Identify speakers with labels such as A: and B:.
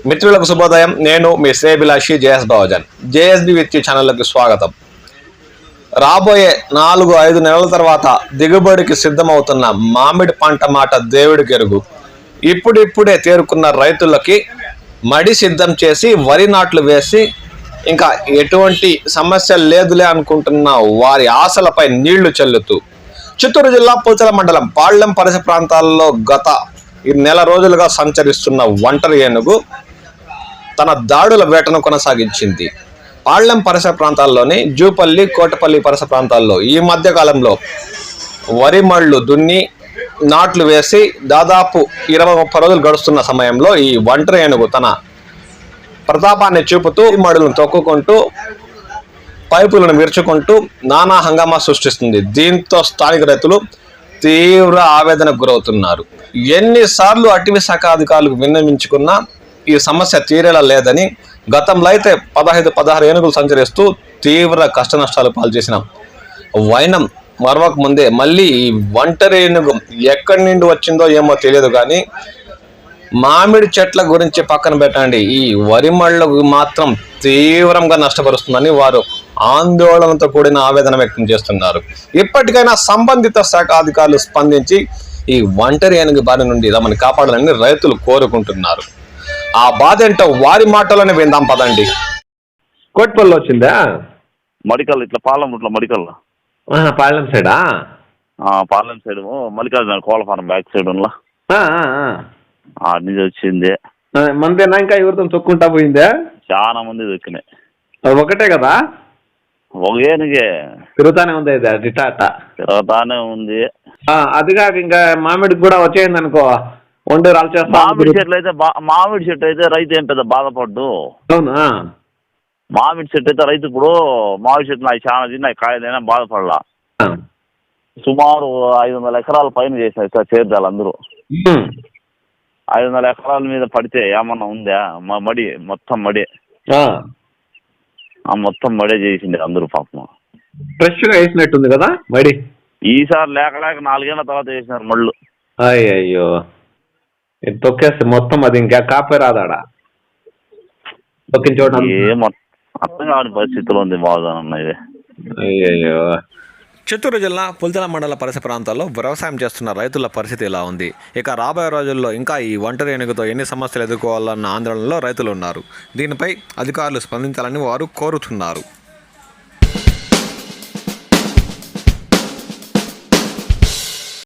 A: మిత్రులకు శుభోదయం. నేను మీ శ్రేయభిలాషి జేఎస్ బావజన్. జేఎస్బి విత్ ఛానల్కి స్వాగతం. రాబోయే 4-5 నెలల తర్వాత దిగుబడికి సిద్ధమవుతున్న మామిడి పంట మాట దేవుడికి ఎరుగు. ఇప్పుడిప్పుడే తేరుకున్న రైతులకి మడి సిద్ధం చేసి వరి నాట్లు వేసి ఇంకా ఎటువంటి సమస్య లేదులే అనుకుంటున్న వారి ఆశలపై నీళ్లు చల్లుతూ చిత్తూరు జిల్లా పూచల మండలం పాళ్లెం పరిసర ప్రాంతాల్లో గత నెల రోజులుగా సంచరిస్తున్న ఒంటరి ఏనుగు తన దాడుల వేటను కొనసాగించింది. పాళ్లెం పరిసర ప్రాంతాల్లోని జూపల్లి, కోటపల్లి పరిసర ప్రాంతాల్లో ఈ మధ్య కాలంలో వరి మళ్ళు దున్ని నాట్లు వేసి దాదాపు 20-30 రోజులు గడుస్తున్న సమయంలో ఈ ఒంటరి ఏనుగు తన ప్రతాపాన్ని చూపుతూ మడులను తొక్కుకుంటూ పైపులను విరుచుకుంటూ నానా హంగామా సృష్టిస్తుంది. దీంతో స్థానిక రైతులు తీవ్ర ఆవేదనకు గురవుతున్నారు. ఎన్నిసార్లు అటవీ శాఖ అధికారులకు విన్నవించుకున్నా ఈ సమస్య తీరేలా లేదని, గతంలో అయితే 15-16 ఏనుగులు సంచరిస్తూ తీవ్ర కష్ట నష్టాలు పాల్చేసిన వైనం మరవక ముందే మళ్ళీ ఈ ఒంటరి ఏనుగు ఎక్కడి నుండి వచ్చిందో ఏమో తెలియదు. కానీ మామిడి చెట్ల గురించి పక్కన పెట్టండి, ఈ వరి మళ్ళకు మాత్రం తీవ్రంగా నష్టపరుస్తుందని వారు ఆందోళనతో కూడిన ఆవేదన వ్యక్తం చేస్తున్నారు. ఇప్పటికైనా సంబంధిత శాఖ అధికారులు స్పందించి ఈ ఒంటరి ఏనుగు బారి నుండి తమని కాపాడాలని రైతులు కోరుకుంటున్నారు. ఆ బాధ ఏంటో వారి మాటలోనే విందాం పదండి.
B: కోట్పల్లి వచ్చిందా?
C: మడికల్ ఇట్లా పాలెం ఇట్లా మడికల్
B: పాలెం సైడా?
C: పాలెం సైడ్ మల్లికార్జున కోళ్ళ ఫారం బ్యాక్ సైడ్ ఉన్న నుంచి వచ్చింది.
B: మందేనా ఇంకా ఎవరితో తొక్కుంటా పోయిందా?
C: చాలా మంది దొక్కినాయి.
B: ఒకటే కదా?
C: ఒక ఏనుగే
B: తిరుగుతానే ఉంది, డిటాట
C: తిరుగుతానే ఉంది.
B: అదిగాక ఇంకా మామిడికి కూడా వచ్చేయండి అనుకో, వండు రాలు చేస్తా.
C: మామిడి చెట్టు అయితే రైతు ఏం పెద్ద బాధపడ్డు.
B: అవునా?
C: మామిడి చెట్టు అయితే రైతు ఇప్పుడు మామిడి చెట్టు నాకు చాలా తిన్నా కాయదైనా బాధపడలా. సుమారు 500 ఎకరాల పైన చేసినాయి సార్ చేద్దాలు అందరూ. 500 ఎకరాల మీద పడితే ఏమన్నా ఉందా? మా మడి మొత్తం మడి మొత్తం మడే చేసింది అందరూ పాపం.
B: ఫ్రెష్ గా వేసినట్టుంది కదా మడి.
C: ఈసారి లేక 4 ఏళ్ల తర్వాత వేసినారు మళ్ళు.
B: అయ్యో తొక్కేస్తే మొత్తం అది ఇంకా కాపే రాదాడా తొక్కిన చోట
C: అర్థం కాని పరిస్థితిలో ఉంది బాగుంది.
B: అయ్యో.
A: చిత్తూరు జిల్లా పుల్చల మండల పరిసర ప్రాంతాల్లో వ్యవసాయం చేస్తున్న రైతుల పరిస్థితి ఇలా ఉంది. ఇక రాబోయే రోజుల్లో ఇంకా ఈ ఒంటరి ఏనుగుతో ఎన్ని సమస్యలు ఎదుర్కోవాలన్న ఆందోళనలో రైతులు ఉన్నారు. దీనిపై అధికారులు స్పందించాలని వారు కోరుతున్నారు.